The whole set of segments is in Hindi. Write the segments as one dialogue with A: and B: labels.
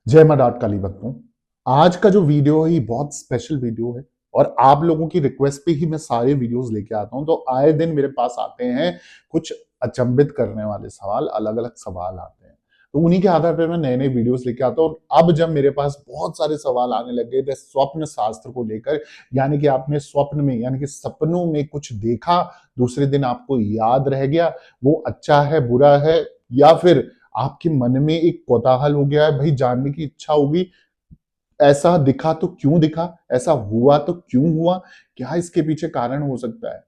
A: जय मां डाट काली भक्तों। आज का जो वीडियो है ये बहुत स्पेशल वीडियो है और आप लोगों की रिक्वेस्ट पे ही मैं सारे वीडियोस लेके आता हूं। तो आए दिन मेरे पास आते हैं कुछ अचंभित करने वाले सवाल, अलग अलग सवाल आते हैं। तो उन्हीं के आधार पर मैं नए नए वीडियोस लेके आता हूं। अब जब मेरे पास बहुत सारे सवाल आने लग गए थे स्वप्न शास्त्र को लेकर, यानी कि आपने स्वप्न में यानी कि सपनों में कुछ देखा, दूसरे दिन आपको याद रह गया, वो अच्छा है बुरा है, या फिर आपके मन में एक कौतूहल हो गया है, भाई जानने की इच्छा होगी, ऐसा दिखा तो क्यों दिखा, ऐसा हुआ तो क्यों हुआ, क्या इसके पीछे कारण हो सकता है,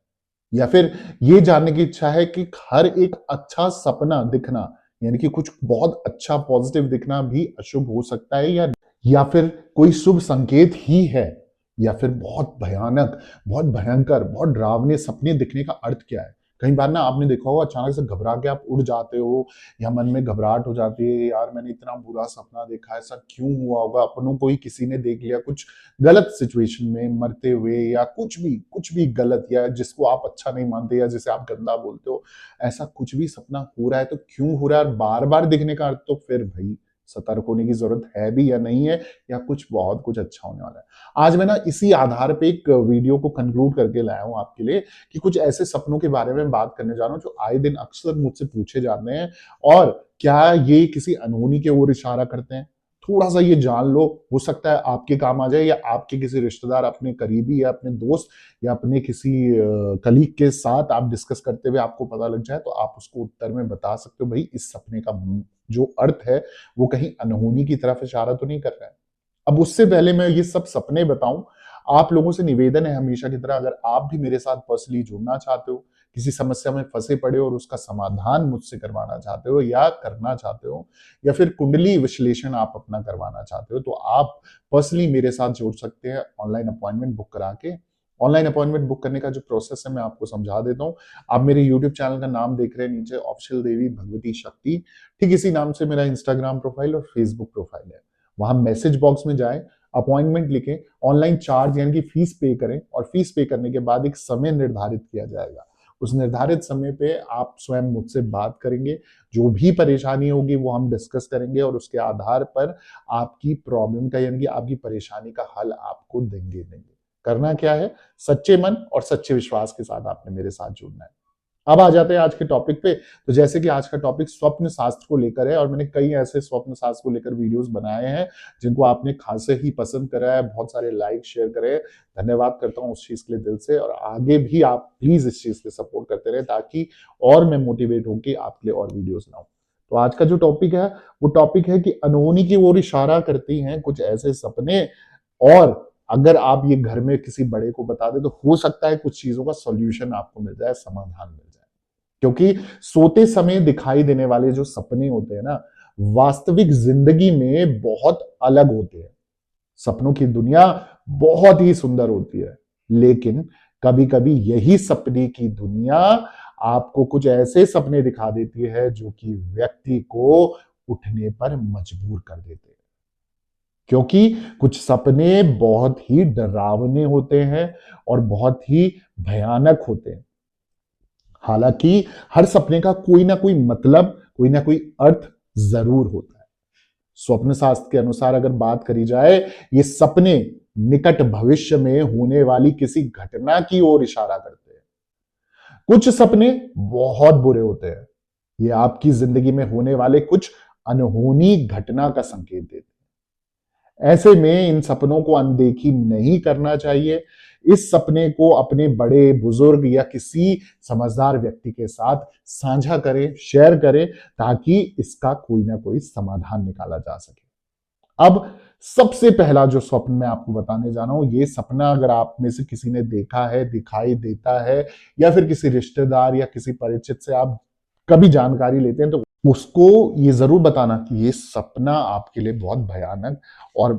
A: या फिर ये जानने की इच्छा है कि हर एक अच्छा सपना दिखना यानी कि कुछ बहुत अच्छा पॉजिटिव दिखना भी अशुभ हो सकता है, या फिर कोई शुभ संकेत ही है, या फिर बहुत भयानक, बहुत भयंकर, बहुत डरावने सपने दिखने का अर्थ क्या है। कई बार ना आपने देखा होगा अचानक से घबरा के आप उड़ जाते हो, या मन में घबराहट हो जाती है, यार मैंने इतना बुरा सपना देखा, ऐसा क्यों हुआ होगा, अपनों को ही किसी ने देख लिया कुछ गलत सिचुएशन में मरते हुए, या कुछ भी गलत, या जिसको आप अच्छा नहीं मानते या जिसे आप गंदा बोलते हो, ऐसा कुछ भी सपना हो रहा है तो क्यों हो रहा है, बार बार दिखने का अर्थ तो फिर भाई सतर्क होने की जरूरत है भी या नहीं है, या कुछ अच्छा होने वाला है। आज मैं ना इसी आधार पे एक वीडियो को कंक्लूड करके लाया हूं आपके लिए, कि कुछ ऐसे सपनों के बारे में बात करने जा रहा हूं जो आए दिन अक्सर मुझसे पूछे जाते हैं, और क्या ये किसी अनहोनी की ओर इशारा करते हैं। थोड़ा सा ये जान लो, हो सकता है आपके काम आ जाए, या आपके किसी रिश्तेदार, अपने करीबी, या अपने दोस्त, या अपने किसी कलीग के साथ आप डिस्कस करते हुए आपको पता लग जाए, तो आप उसको उत्तर में बता सकते हो, भाई इस सपने का जो अर्थ है वो कहीं अनहोनी की तरफ इशारा तो नहीं कर रहा है। अब उससे पहले मैं ये सब सपने बताऊं, आप लोगों से निवेदन है हमेशा की तरह, अगर आप भी मेरे साथ पर्सनली जुड़ना चाहते हो, किसी समस्या में फंसे पड़े हो और उसका समाधान मुझसे करवाना चाहते हो या करना चाहते हो, या फिर कुंडली विश्लेषण आप अपना करवाना चाहते हो, तो आप पर्सनली मेरे साथ जुड़ सकते हैं ऑनलाइन अपॉइंटमेंट बुक करा के। ऑनलाइन अपॉइंटमेंट बुक करने का जो प्रोसेस है मैं आपको समझा देता हूँ। आप मेरे यूट्यूब चैनल का नाम देख रहे हैं, नीचे ऑफिशियल देवी भगवती शक्ति, ठीक इसी नाम से मेरा इंस्टाग्राम प्रोफाइल और फेसबुक प्रोफाइल है। वहां मैसेज बॉक्स में जाएं, अपॉइंटमेंट लिखें, ऑनलाइन चार्ज यानी कि फीस पे करें, और फीस पे करने के बाद एक समय निर्धारित किया जाएगा। उस निर्धारित समय पे आप स्वयं मुझसे बात करेंगे, जो भी परेशानी होगी वो हम डिस्कस करेंगे, और उसके आधार पर आपकी प्रॉब्लम का यानी कि आपकी परेशानी का हल आपको देंगे। करना क्या है, सच्चे मन और सच्चे विश्वास के साथ आपने मेरे साथ जुड़ना है। अब आ जाते हैं आज के टॉपिक पे। तो जैसे कि आज का टॉपिक स्वप्न शास्त्र को लेकर है, और मैंने कई ऐसे स्वप्न शास्त्र को लेकर वीडियोस बनाए हैं जिनको आपने खासे ही पसंद करा है, बहुत सारे लाइक शेयर करे। धन्यवाद करता हूं उस चीज के लिए दिल से, और आगे भी आप प्लीज इस चीज पे सपोर्ट करते रहे, ताकि और मैं मोटिवेट होकर आपके लिए और वीडियोस लाऊं। तो आज का जो टॉपिक है वो टॉपिक है कि अनहोनी की ओर इशारा करती हैं कुछ ऐसे सपने, और अगर आप ये घर में किसी बड़े को बता दें तो हो सकता है कुछ चीजों का सॉल्यूशन आपको मिल जाए, समाधान मिल जाए। क्योंकि सोते समय दिखाई देने वाले जो सपने होते हैं ना, वास्तविक जिंदगी में बहुत अलग होते हैं। सपनों की दुनिया बहुत ही सुंदर होती है, लेकिन कभी कभी यही सपने की दुनिया आपको कुछ ऐसे सपने दिखा देती है जो कि व्यक्ति को उठने पर मजबूर कर देते हैं। क्योंकि कुछ सपने बहुत ही डरावने होते हैं और बहुत ही भयानक होते हैं। हालांकि हर सपने का कोई ना कोई मतलब, कोई ना कोई अर्थ जरूर होता है। स्वप्न शास्त्र के अनुसार अगर बात करी जाए, ये सपने निकट भविष्य में होने वाली किसी घटना की ओर इशारा करते हैं। कुछ सपने बहुत बुरे होते हैं, ये आपकी जिंदगी में होने वाले कुछ अनहोनी घटना का संकेत देते हैं। ऐसे में इन सपनों को अनदेखी नहीं करना चाहिए। इस सपने को अपने बड़े बुजुर्ग या किसी समझदार व्यक्ति के साथ साझा करें, शेयर करें, ताकि इसका कोई ना कोई समाधान निकाला जा सके। अब सबसे पहला जो स्वप्न मैं आपको बताने जा रहा हूं, ये सपना अगर आप में से किसी ने देखा है, दिखाई देता है, या फिर किसी रिश्तेदार या किसी परिचित से आप कभी जानकारी लेते हैं, तो उसको ये जरूर बताना कि ये सपना आपके लिए बहुत भयानक और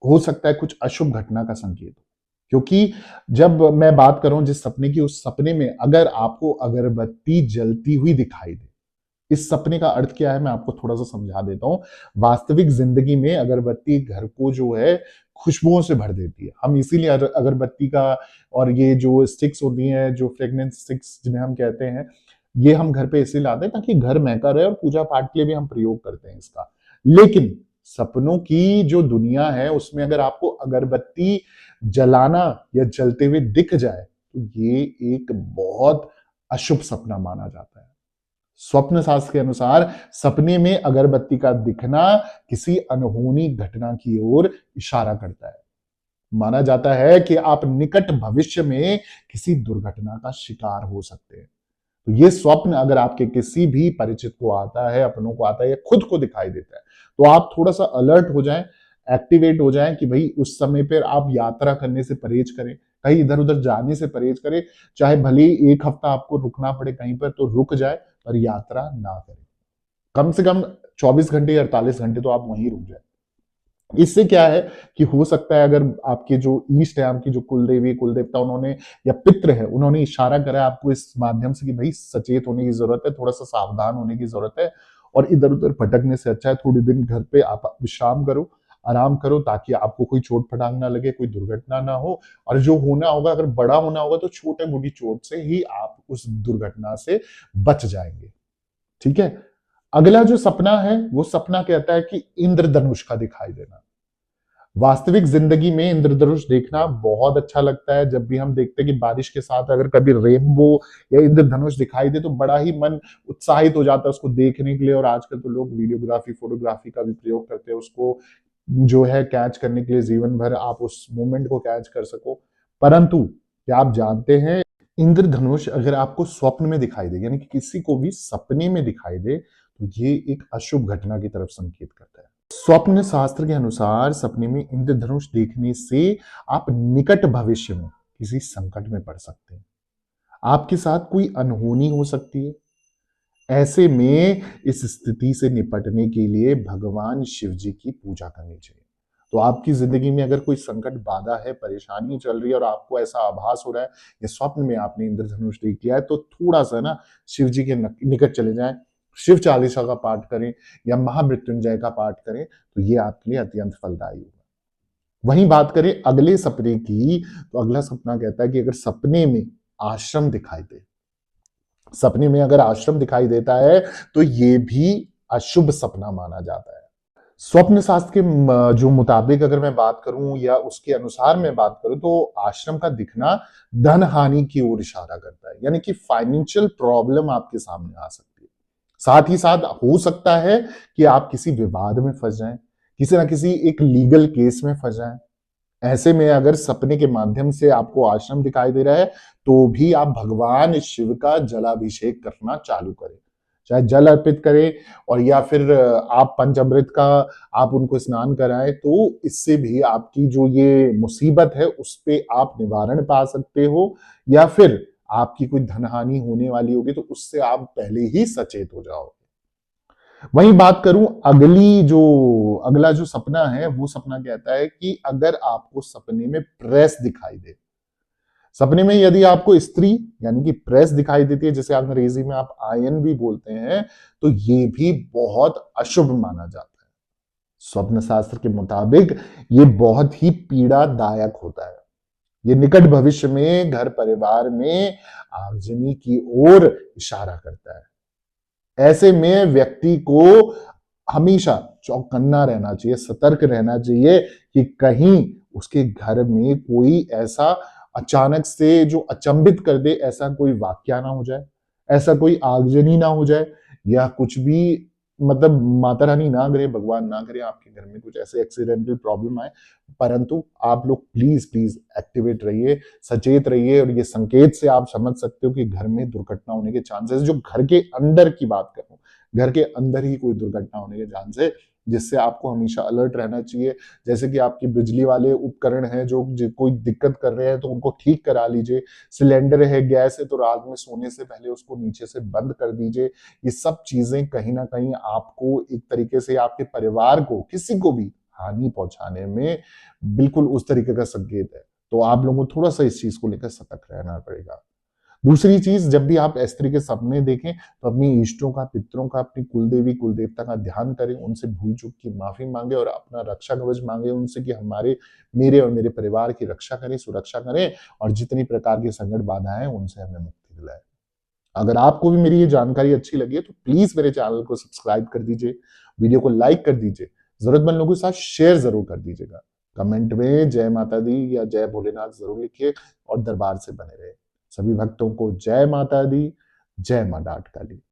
A: हो सकता है कुछ अशुभ घटना का संकेत हो। क्योंकि जब मैं बात कर रहा हूं जिस सपने की, उस सपने में अगर आपको अगरबत्ती जलती हुई दिखाई दे, इस सपने का अर्थ क्या है मैं आपको थोड़ा सा समझा देता हूं। वास्तविक जिंदगी में अगरबत्ती घर को जो है खुशबुओं से भर देती है। हम इसीलिए अगरबत्ती का, और ये जो स्टिक्स होती हैं, जो फ्रेग्रेंस स्टिक्स जिन्हें हम कहते हैं, ये हम घर पे इसलिए लाते हैं ताकि घर महका रहे, और पूजा पाठ के लिए भी हम प्रयोग करते हैं इसका। लेकिन सपनों की जो दुनिया है उसमें अगर आपको अगरबत्ती जलाना या जलते हुए दिख जाए तो ये एक बहुत अशुभ सपना माना जाता है। स्वप्न शास्त्र के अनुसार सपने में अगरबत्ती का दिखना किसी अनहोनी घटना की ओर इशारा करता है। माना जाता है कि आप निकट भविष्य में किसी दुर्घटना का शिकार हो सकते हैं। तो ये स्वप्न अगर आपके किसी भी परिचित को आता है, अपनों को आता है या खुद को दिखाई देता है, तो आप थोड़ा-सा अलर्ट हो जाएँ, एक्टिवेट हो जाएँ कि भई उस समय पर आप यात्रा करने से परहेज करें, कहीं इधर-उधर जाने से परहेज करें, चाहे भले ही 1 हफ्ता आपको रुकना पड़े कहीं पर तो रुक जाएँ, पर यात्रा ना करें। कम से कम 24 घंटे या 48 घंटे तो आप वहीं रुक जाएँ। इससे क्या है कि हो सकता है अगर आपके जो ईष्ट है, आपकी जो कुल देवी, कुल देवता उन्होंने या पितृ है, उन्होंने इशारा करा है आपको इस माध्यम से कि भई सचेत होने की ज़रूरत है, थोड़ा-सा सावधान होने की ज़रूरत है और इधर-उधर भटकने से अच्छा है थोड़े दिन घर पे आप विश्राम करो, आराम करो ताकि आपको कोई चोट-फटाक ना लगे, कोई दुर्घटना ना हो और जो होना होगा अगर बड़ा होना होगा तो छोटे-मोटी चोट से ही आप उस दुर्घटना से बच जाएँगे। ठीक है? अगला जो सपना है, वो सपना कहता है कि इंद्रधनुष का दिखाई देना। वास्तविक ज़िंदगी में इंद्रधनुष देखना बहुत अच्छा लगता है, जब भी हम देखते हैं कि बारिश के साथ अगर कभी रेनबो या इंद्रधनुष दिखाई दे, तो बड़ा ही मन उत्साहित हो जाता है उसको देखने के लिए और आजकल तो लोग वीडियोग्राफ़ी, फ़ोटोग्राफ़ी का भी प्रयोग करते हैं, उसको जो है कैच करने के लिए जीवन भर आप उस मोमेंट को कैच कर सको। परंतु क्या आप जानते हैं, इंद्रधनुष अगर आपको स्वप्न में दिखाई दे, यानी कि किसी को भी सपने में दिखाई दे, तो ये एक अशुभ घटना की तरफ संकेत करता है। स्वप्न शास्त्र के अनुसार सपने में इंद्रधनुष देखने से आप निकट भविष्य में किसी संकट में पड़ सकते हैं। आपके साथ कोई अनहोनी हो सकती है। ऐसे में इस स्थिति से निपटने के लिए भगवान शिव जी की पूजा करनी चाहिए। तो आपकी ज़िंदगी में अगर कोई संकट, बाधा है, परेशानी चल रही है और आपको ऐसा आभास हो रहा है या स्वप्न में आपने इंद्रधनुष देख लिया है, तो थोड़ा-सा ना शिव जी के निकट चले जाएँ, शिव चालीसा का पाठ करें या महामृत्युंजय का पाठ करें, तो ये आपके लिए अत्यंत फलदायी होगा। वहीं बात करें अगले सपने की, तो अगला सपना कहता है कि अगर सपने में आश्रम दिखाई दे, सपने में अगर आश्रम दिखाई देता है, तो ये भी अशुभ सपना माना जाता है। स्वप्न शास्त्र के जो मुताबिक अगर मैं बात करूं या उसके अनुसार मैं बात करूं तो आश्रम का दिखना धन हानि की ओर इशारा करता है, यानी कि फाइनेंशियल प्रॉब्लम आपके सामने आ सकती है। साथ ही साथ हो सकता है कि आप किसी विवाद में फंस जाएं, किसी ना किसी एक लीगल केस में फंस जाएं। ऐसे में अगर सपने के माध्यम से आपको आश्रम दिखाई दे रहा है, तो भी आप भगवान शिव का जलाभिषेक करना चालू करें। चाहे जल अर्पित करें और या फिर आप पंचामृत का आप उनको स्नान कराएँ, तो इससे भी आपकी जो ये मुसीबत है, उसपे आप निवारण पा सकते हो या फिर आपकी कोई धन-हानि होने वाली होगी, तो उससे आप पहले ही सचेत हो जाओगे। वहीं बात करूं अगला जो सपना है वो सपना कहता है कि अगर आपको सपने में प्रेस दिखाई दे, सपने में यदि आपको स्त्री यानी कि प्रेस दिखाई देती है, जिसे अंग्रेजी में आप आयन भी बोलते हैं, तो ये भी बहुत अशुभ माना जाता है। स्वप्न शास्त्र के मुताबिक ये बहुत ही पीड़ादायक होता है। ये निकट भविष्य में घर परिवार में आगजनी की ओर इशारा करता है। ऐसे में व्यक्ति को हमेशा चौकन्ना रहना चाहिए, सतर्क रहना चाहिए कि कहीं उसके घर में कोई ऐसा अचानक से जो अचंभित कर दे, ऐसा कोई वाकया ना हो जाए, ऐसा कोई आगजनी ना हो जाए या कुछ भी मतलब माता रानी ना करे, भगवान ना करे आपके घर में कुछ ऐसे एक्सीडेंटल प्रॉब्लम आए। परंतु आप लोग प्लीज़ एक्टिवेट रहिए, सचेत रहिए और ये संकेत से आप समझ सकते हो कि घर में दुर्घटना होने के चांसेस, जो घर के अंदर की बात कर रहा हूँ, घर के अंदर ही कोई दुर्घटना होने के चांस है, जिससे आपको हमेशा अलर्ट रहना चाहिए। जैसे कि आपकी बिजली वाले उपकरण हैं जो कोई दिक्कत कर रहे हैं तो उनको ठीक करा लीजिए। सिलेंडर है, गैस है तो रात में सोने से पहले उसको नीचे से बंद कर दीजिए। ये सब चीजें कहीं ना कहीं आपको एक तरीके से आपके परिवार को, किसी को भी हानि पहुंचाने में बिल्कुल उस तरीके का संकेत है। तो आप लोगों को थोड़ा सा इस चीज को लेकर सतर्क रहना पड़ेगा। दूसरी चीज, जब भी आप इस तरह के सपने देखें तो अपनी इष्टों का, पितरों का, अपनी कुल देवी कुल देवता का ध्यान करें, उनसे भूल चूक की माफी मांगे और अपना रक्षा कवच मांगे उनसे कि मेरे और मेरे परिवार की रक्षा करें, सुरक्षा करें और जितनी प्रकार की संकट बाधाएं हैं उनसे हमें मुक्ति दिलाएं। अगर आपको भी मेरी ये जानकारी अच्छी लगी है तो प्लीज मेरे चैनल को सब्सक्राइब कर दीजिए, वीडियो को लाइक कर दीजिए जरूरतमंद लोगों के साथ शेयर जरूर कर दीजिएगा। कमेंट में जय माता दी या जय भोलेनाथ जरूर लिखिए और दरबार से बने रहे। सभी भक्तों को जय माता दी, जय मां डाट काली।